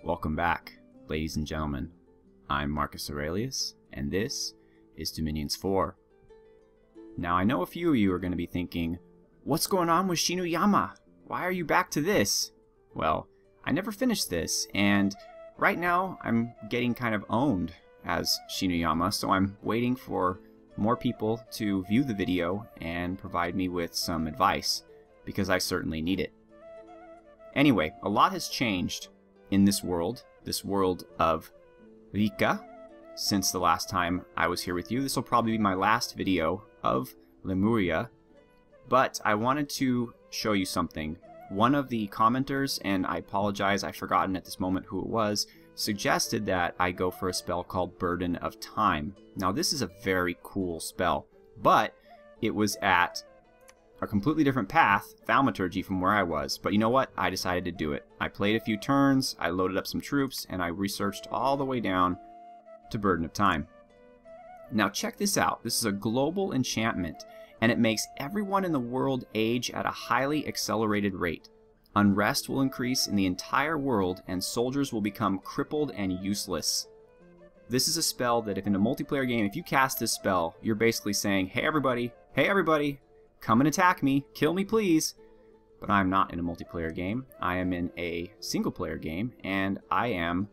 Welcome back, ladies and gentlemen. I'm Marcus Aurelius, and this is Dominions 4. Now, I know a few of you are going to be thinking, what's going on with Shinuyama? Why are you back to this? Well, I never finished this, and right now I'm getting kind of owned as Shinuyama, so I'm waiting for more people to view the video and provide me with some advice, because I certainly need it. Anyway, a lot has changed in this world of Reka, since the last time I was here with you. This will probably be my last video of Lemuria, but I wanted to show you something. One of the commenters, and I apologize, I've forgotten at this moment who it was, suggested that I go for a spell called Burden of Time. Now, this is a very cool spell, but it was at a completely different path, thaumaturgy, from where I was. But you know what? I decided to do it. I played a few turns, I loaded up some troops, and I researched all the way down to Burden of Time. Now check this out. This is a global enchantment, and it makes everyone in the world age at a highly accelerated rate. Unrest will increase in the entire world, and soldiers will become crippled and useless. This is a spell that if in a multiplayer game, if you cast this spell, you're basically saying, hey everybody, come and attack me, kill me please. But I'm not in a multiplayer game. I am in a single player game, and I am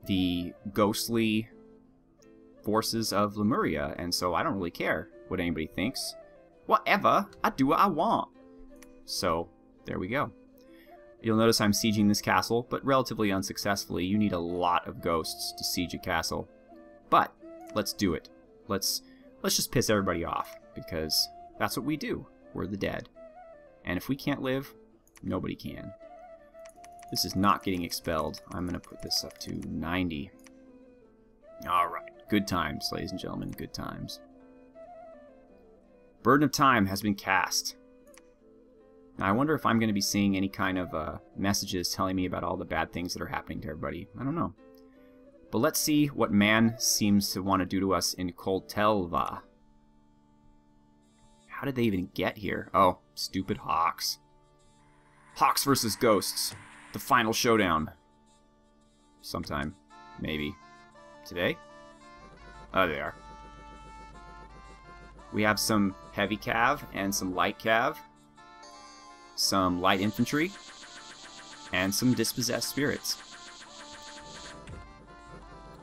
the ghostly forces of Lemuria, and so I don't really care what anybody thinks. Whatever, I do what I want. So, there we go. You'll notice I'm sieging this castle, but relatively unsuccessfully. You need a lot of ghosts to siege a castle. But, let's do it. Let's just piss everybody off, because that's what we do. We're the dead. And if we can't live, nobody can. This is not getting expelled. I'm going to put this up to 90. Alright, good times, ladies and gentlemen, good times. Burden of Time has been cast. Now, I wonder if I'm going to be seeing any kind of messages telling me about all the bad things that are happening to everybody. I don't know. But let's see what man seems to want to do to us in Koltelva. How did they even get here? Oh, stupid hawks. Hawks versus ghosts. The final showdown. Sometime. Maybe. Today? Oh, they are. We have some heavy cav and some light cav. Some light infantry. And some dispossessed spirits.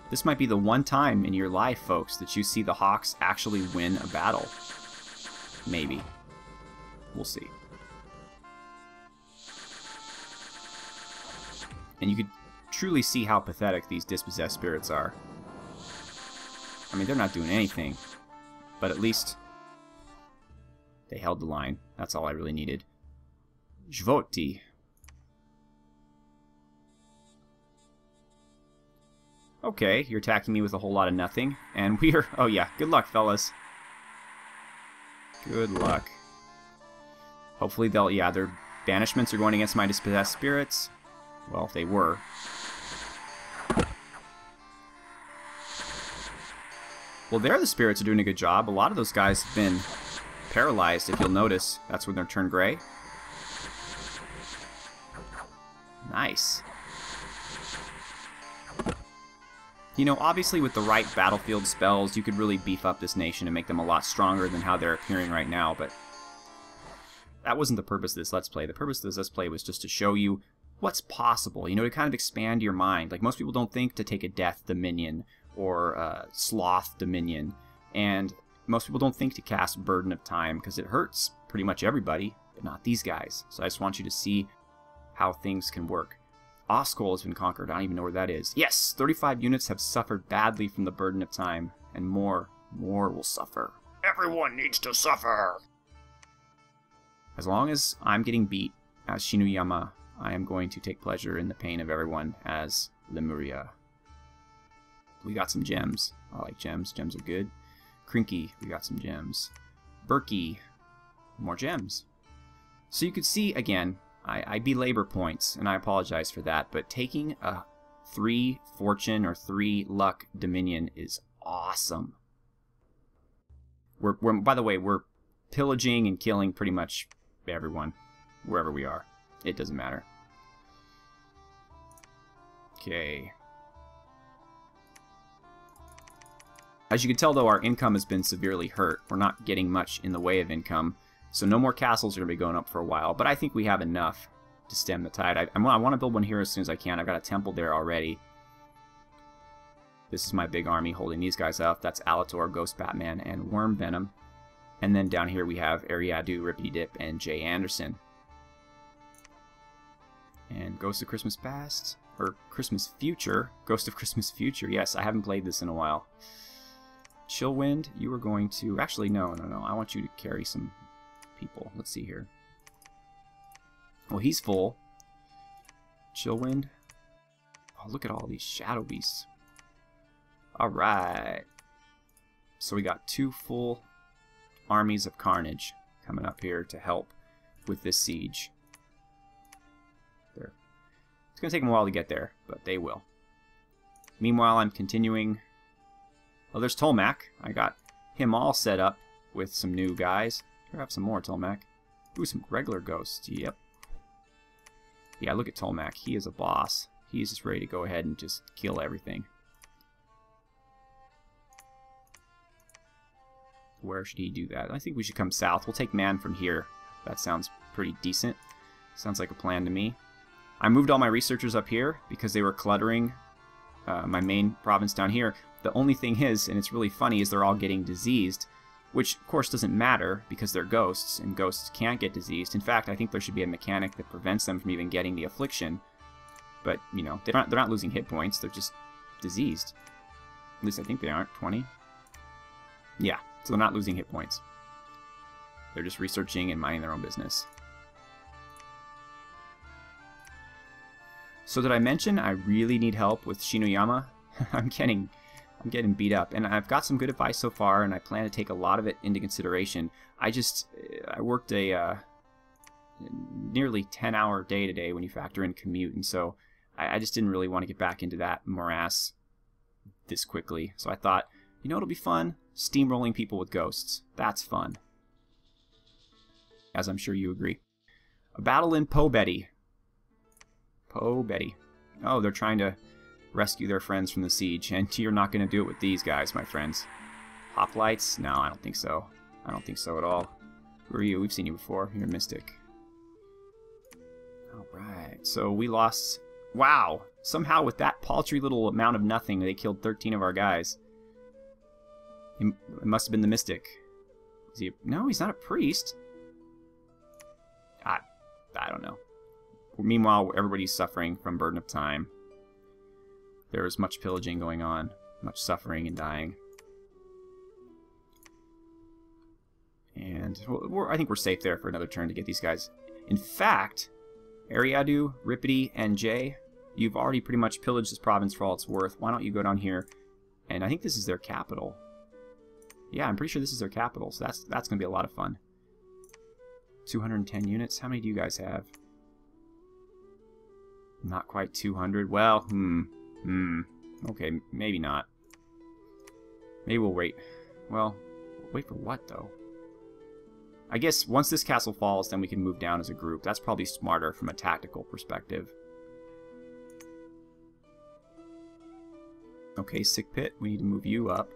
This might be the one time in your life, folks, that you see the Hawks actually win a battle. Maybe. We'll see. And you could truly see how pathetic these dispossessed spirits are. I mean, they're not doing anything. But at least they held the line. That's all I really needed. Jvoti. Okay, you're attacking me with a whole lot of nothing. And we're... Oh yeah, good luck, fellas. Good luck. Hopefully they'll... Yeah, their banishments are going against my dispossessed spirits. Well, if they were. Well, there the spirits are doing a good job. A lot of those guys have been paralyzed, if you'll notice. That's when they're turned gray. Nice. You know, obviously with the right battlefield spells, you could really beef up this nation and make them a lot stronger than how they're appearing right now, but that wasn't the purpose of this Let's Play. The purpose of this Let's Play was just to show you what's possible, you know, to kind of expand your mind. Like, most people don't think to take a Death Dominion or Sloth Dominion, and most people don't think to cast Burden of Time because it hurts pretty much everybody, but not these guys. So I just want you to see how things can work. Oskol has been conquered. I don't even know where that is. Yes! 35 units have suffered badly from the Burden of Time, and more will suffer. Everyone needs to suffer! As long as I'm getting beat as Shinuyama, I am going to take pleasure in the pain of everyone as Lemuria. We got some gems. I like gems. Gems are good. Crinky, we got some gems. Berkey, more gems. So you could see, again, I belabor points, and I apologize for that, but taking a 3 fortune or 3 luck dominion is awesome. By the way, we're pillaging and killing pretty much everyone, wherever we are. It doesn't matter. Okay. As you can tell, though, our income has been severely hurt. We're not getting much in the way of income, so no more castles are going to be going up for a while, but I think we have enough to stem the tide. I want to build one here as soon as I can. I've got a temple there already. This is my big army holding these guys up. That's Alator, Ghost Batman, and Worm Venom. And then down here we have Ariadu, Rippity Dip, and Jay Anderson. And Ghost of Christmas Past, or Christmas Future. Ghost of Christmas Future, yes, I haven't played this in a while. Chillwind, you are going to... Actually, no. I want you to carry some people. Let's see here. Well, he's full. Chillwind. Oh, look at all these Shadow Beasts. Alright. So we got 2 full armies of carnage coming up here to help with this siege. There. It's going to take them a while to get there, but they will. Meanwhile, I'm continuing... Oh, there's Tolmac. I got him all set up with some new guys. Here, have some more, Tolmac. Ooh, some regular ghosts. Yep. Yeah, look at Tolmac. He is a boss. He's just ready to go ahead and just kill everything. Where should he do that? I think we should come south. We'll take man from here. That sounds pretty decent. Sounds like a plan to me. I moved all my researchers up here because they were cluttering my main province down here. The only thing is, and it's really funny, is they're all getting diseased, which of course doesn't matter because they're ghosts, and ghosts can't get diseased. In fact, I think there should be a mechanic that prevents them from even getting the affliction. But, you know, they're not losing hit points, they're just diseased. At least I think they aren't. 20? Yeah, so they're not losing hit points. They're just researching and minding their own business. So did I mention I really need help with Shinuyama? I'm getting beat up, and I've got some good advice so far, and I plan to take a lot of it into consideration. I worked a nearly 10-hour day today when you factor in commute, and so I just didn't really want to get back into that morass this quickly. So I thought, you know, it'll be fun, steamrolling people with ghosts. That's fun. As I'm sure you agree. A battle in Pobeti. Pobeti. Oh, they're trying to rescue their friends from the siege, and you're not going to do it with these guys, my friends. Hoplites? No, I don't think so. I don't think so at all. Who are you? We've seen you before. You're a mystic. Alright, so we lost... Wow! Somehow with that paltry little amount of nothing, they killed 13 of our guys. It must have been the mystic. Is he... No, he's not a priest. I don't know. Meanwhile, everybody's suffering from burden of time. There's much pillaging going on, much suffering and dying. And I think we're safe there for another turn to get these guys. In fact, Ariadu, Rippity, and Jay, you've already pretty much pillaged this province for all it's worth. Why don't you go down here? And I think this is their capital. Yeah, I'm pretty sure this is their capital, so that's going to be a lot of fun. 210 units. How many do you guys have? Not quite 200. Well, okay, maybe not. Maybe we'll wait. Well, wait for what, though? I guess once this castle falls, then we can move down as a group. That's probably smarter from a tactical perspective. Okay, Sick Pit, we need to move you up.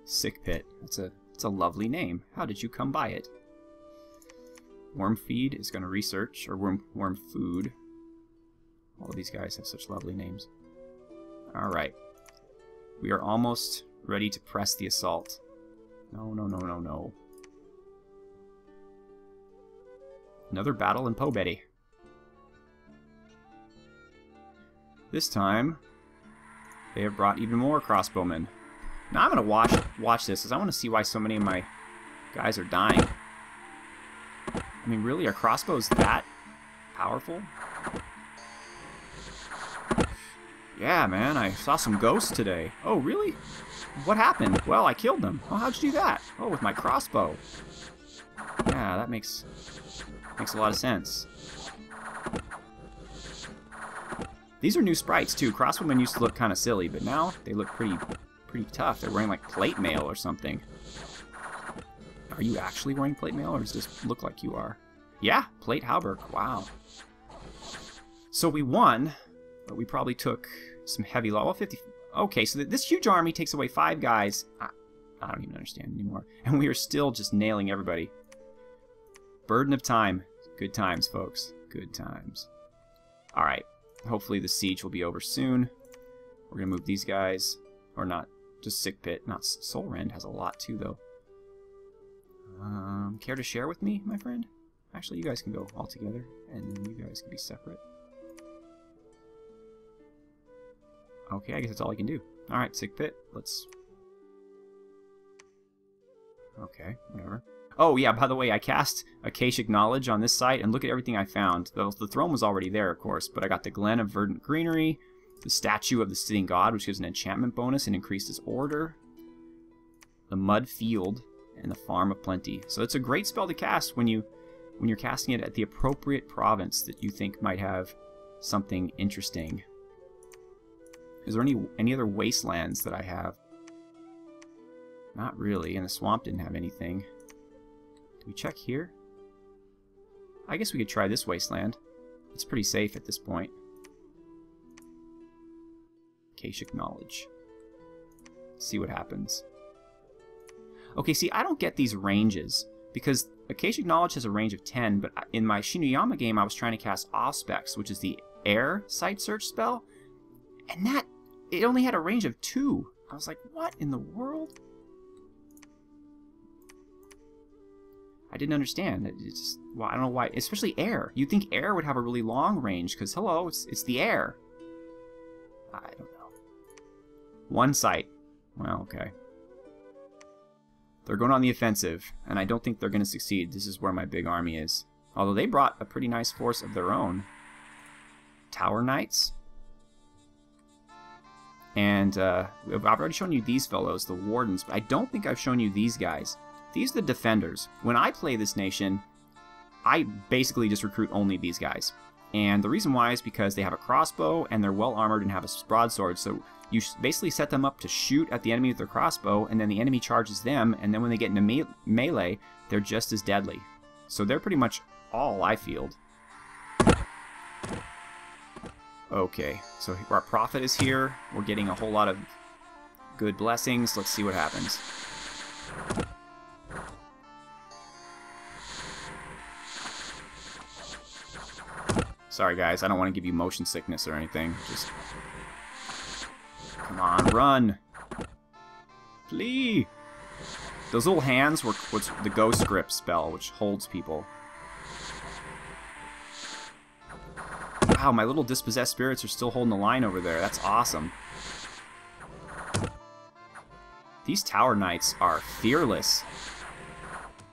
Sick Pit, that's a lovely name. How did you come by it? Worm Feed is going to research, or Worm Food. All of these guys have such lovely names. Alright. We are almost ready to press the assault. No, no, no, no, no. Another battle in Pobeti. This time, they have brought even more crossbowmen. Now I'm going to watch this, because I want to see why so many of my guys are dying. I mean, really? Are crossbows that powerful? Yeah, man, I saw some ghosts today. Oh, really? What happened? Well, I killed them. Oh, how'd you do that? Oh, with my crossbow. Yeah, that makes a lot of sense. These are new sprites, too. Crossbowmen used to look kind of silly, but now they look pretty tough. They're wearing, like, plate mail or something. Are you actually wearing plate mail, or does this look like you are? Yeah, plate hauberk. Wow. So we won. But we probably took some heavy loss. Well, 50... Okay, so this huge army takes away 5 guys. I don't even understand anymore. And we are still just nailing everybody. Burden of time. Good times, folks. Good times. Alright. Hopefully the siege will be over soon. We're going to move these guys. Or not. Just Sick Pit. Not Soul Rend has a lot too, though. Care to share with me, my friend? Actually, you guys can go all together. And then you guys can be separate. Okay, I guess that's all I can do. Alright, Sick Pit. Let's... Okay, whatever. Oh, yeah, by the way, I cast Akashic Knowledge on this site, and look at everything I found. The throne was already there, of course, but I got the Glen of Verdant Greenery, the Statue of the Sitting God, which gives an enchantment bonus and increases order, the Mud Field, and the Farm of Plenty. So it's a great spell to cast when you're casting it at the appropriate province that you think might have something interesting. Is there any other wastelands that I have? Not really, and the swamp didn't have anything. Do we check here? I guess we could try this wasteland. It's pretty safe at this point. Akashic Knowledge. Let's see what happens. Okay, see, I don't get these ranges, because Akashic Knowledge has a range of 10, but in my Shinuyama game, I was trying to cast Auspex, which is the air site search spell, and it only had a range of 2. I was like, what in the world? I didn't understand. It's just, well, I don't know why. Especially air. You'd think air would have a really long range, because, hello, it's the air. I don't know. 1 site. Well, okay. They're going on the offensive, and I don't think they're going to succeed. This is where my big army is. Although they brought a pretty nice force of their own. Tower Knights. And I've already shown you these fellows, the Wardens, but I don't think I've shown you these guys. These are the Defenders. When I play this nation, I basically just recruit only these guys. And the reason why is because they have a crossbow, and they're well armored and have a broadsword, so you basically set them up to shoot at the enemy with their crossbow, and then the enemy charges them, and then when they get into melee, they're just as deadly. So they're pretty much all I field. Okay, so our prophet is here. We're getting a whole lot of good blessings. Let's see what happens. Sorry guys, I don't want to give you motion sickness or anything. Just... Come on, run! Flee! Those little hands were what's the Ghost Grip spell, which holds people. Wow, my little dispossessed spirits are still holding the line over there. That's awesome. These Tower Knights are fearless.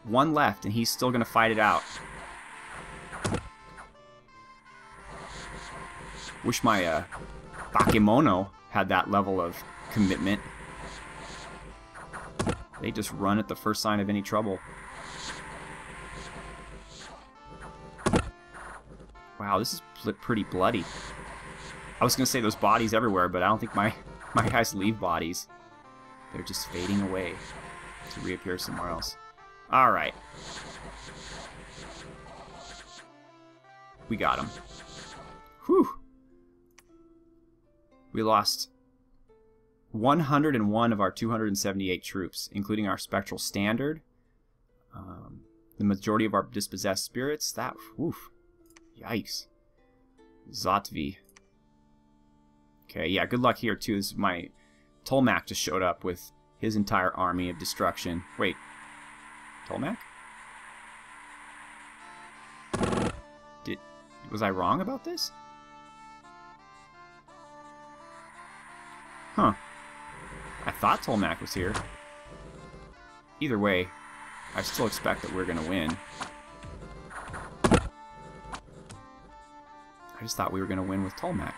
1 left, and he's still going to fight it out. Wish my Bakemono had that level of commitment. They just run at the first sign of any trouble. Wow, this is pretty bloody. I was going to say there's bodies everywhere, but I don't think my guys leave bodies. They're just fading away to reappear somewhere else. Alright. We got him. Whew. We lost 101 of our 278 troops, including our Spectral Standard. The majority of our dispossessed spirits. That, oof. Yikes. Zotvi. Okay, yeah, good luck here, too. This is my... Tolmac just showed up with his entire army of destruction. Wait. Tolmac? Was I wrong about this? Huh. I thought Tolmac was here. Either way, I still expect that we're going to win. I just thought we were going to win with Tolmac.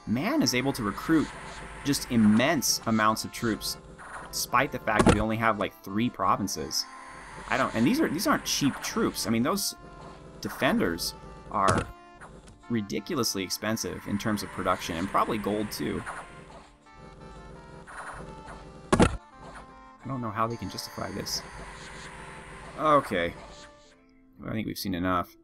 Man is able to recruit just immense amounts of troops, despite the fact that we only have like 3 provinces. And these aren't cheap troops. I mean, those defenders are ridiculously expensive in terms of production, and probably gold too. I don't know how they can justify this. Okay. I think we've seen enough.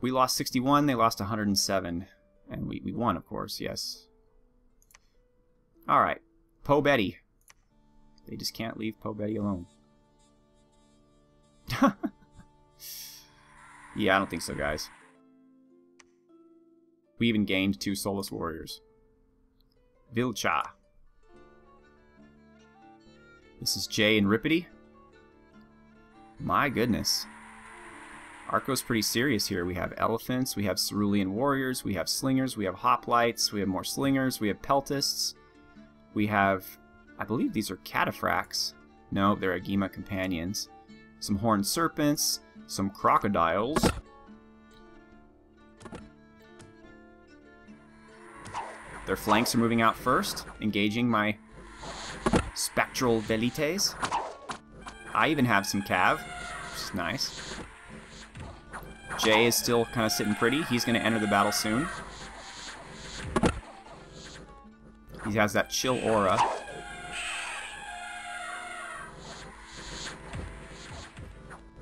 We lost 61, they lost 107. And we won, of course, yes. Alright. Po Betty. They just can't leave Po Betty alone. Yeah, I don't think so, guys. We even gained 2 soulless warriors. Vilcha. This is Jay and Rippity. My goodness. Arco's pretty serious here. We have elephants, we have cerulean warriors, we have slingers, we have hoplites, we have more slingers, we have peltists. We have, I believe these are cataphracts. No, they're Agema companions. Some horned serpents, some crocodiles. Their flanks are moving out first, engaging my spectral velites. I even have some cav, which is nice. Jay is still kind of sitting pretty. He's going to enter the battle soon. He has that chill aura.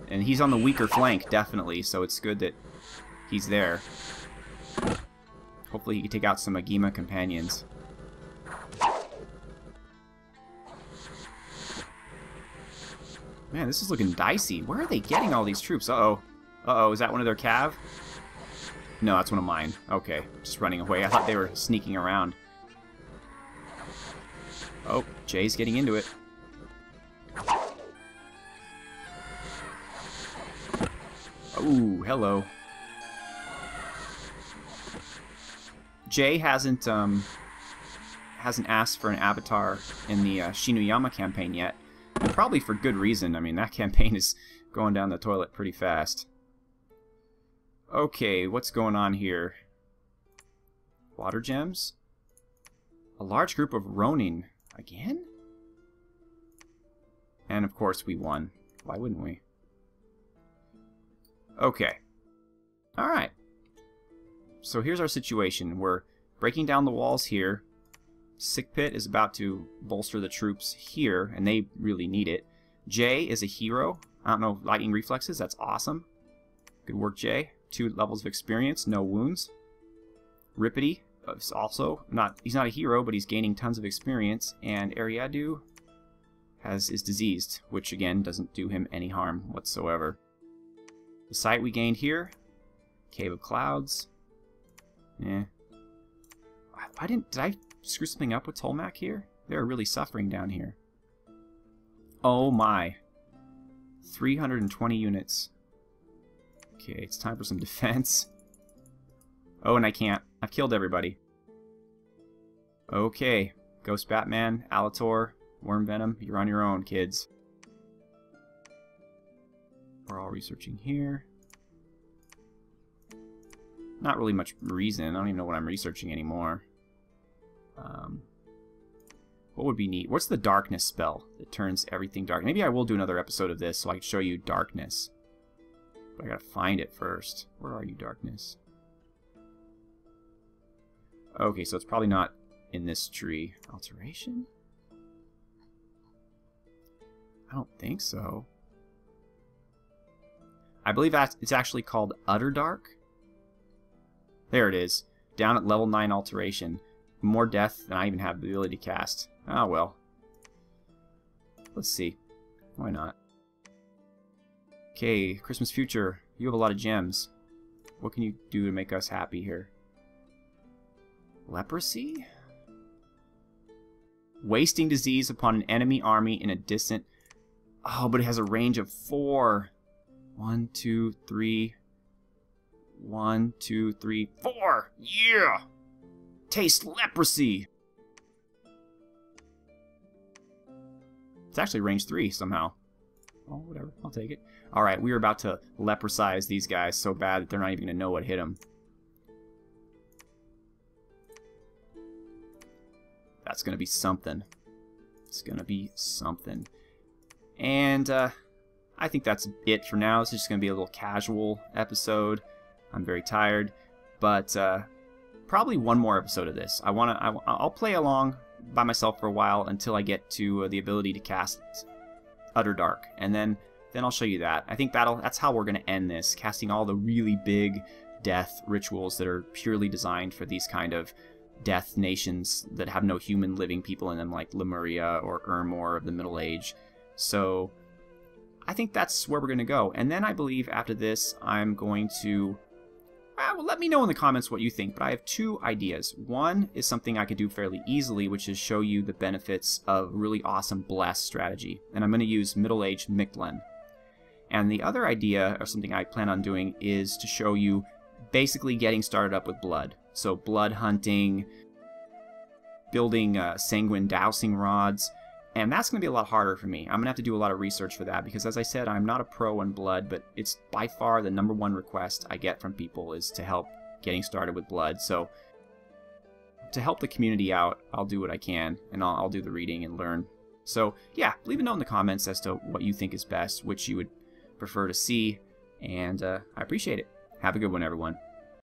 And he's on the weaker flank, definitely, so it's good that he's there. Hopefully he can take out some Agema companions. Man, this is looking dicey. Where are they getting all these troops? Uh-oh. Uh-oh, is that one of their cav? No, that's one of mine. Okay, just running away. I thought they were sneaking around. Oh, Jay's getting into it. Ooh, hello. Jay hasn't asked for an avatar in the Shinuyama campaign yet. And probably for good reason. I mean, that campaign is going down the toilet pretty fast. Okay, what's going on here? Water gems? A large group of Ronin. Again? And of course we won. Why wouldn't we? Okay. Alright. So here's our situation. We're breaking down the walls here. Sick Pit is about to bolster the troops here, and they really need it. Jay is a hero. I don't know, lightning reflexes, that's awesome. Good work, Jay. 2 levels of experience, no wounds. Rippity is also he's not a hero, but he's gaining tons of experience. And Ariadu is diseased, which again doesn't do him any harm whatsoever. The site we gained here, Cave of Clouds. Eh. Did I screw something up with Tolmac here? They're really suffering down here. Oh my. 320 units. Okay, it's time for some defense. Oh, and I can't. I've killed everybody. Okay. Ghost Batman, Alator, Worm Venom, you're on your own, kids. We're all researching here. Not really much reason. I don't even know what I'm researching anymore. What would be neat? What's the darkness spell that turns everything dark? Maybe I will do another episode of this so I can show you darkness. But I gotta find it first. Where are you, darkness? Okay, so it's probably not in this tree. Alteration? I don't think so. I believe it's actually called Utter Dark. There it is. Down at level 9 alteration. More death than I even have the ability to cast. Oh well. Let's see. Why not? Okay, Christmas Future. You have a lot of gems. What can you do to make us happy here? Leprosy? Wasting disease upon an enemy army in a distant... Oh, but it has a range of 4. 1, 2, 3... 1, 2, 3, 4! Yeah! Taste leprosy! It's actually range 3 somehow. Oh, whatever. I'll take it. Alright, we are about to leprosize these guys so bad that they're not even going to know what hit them. That's going to be something. It's going to be something. And I think that's it for now. This is just going to be a little casual episode. I'm very tired. But probably one more episode of this. I'll play along by myself for a while until I get to the ability to cast Utter Dark. And then then I'll show you that. I think that's how we're going to end this, casting all the really big death rituals that are purely designed for these kind of death nations that have no human living people in them, like Lemuria or Ermor of the Middle Age. So I think that's where we're going to go. And then I believe after this, I'm going to... well, let me know in the comments what you think, but I have two ideas. One is something I could do fairly easily, which is show you the benefits of really awesome bless strategy. And I'm going to use Middle Age Mictlan. And the other idea, or something I plan on doing, is to show you basically getting started up with blood. So blood hunting, building sanguine dowsing rods, and that's going to be a lot harder for me. I'm going to have to do a lot of research for that because, as I said, I'm not a pro in blood, but it's by far the #1 request I get from people is to help getting started with blood. So to help the community out, I'll do what I can, and I'll do the reading and learn. So yeah, leave a note in the comments as to what you think is best, which you would prefer to see, and I appreciate it. Have a good one, everyone.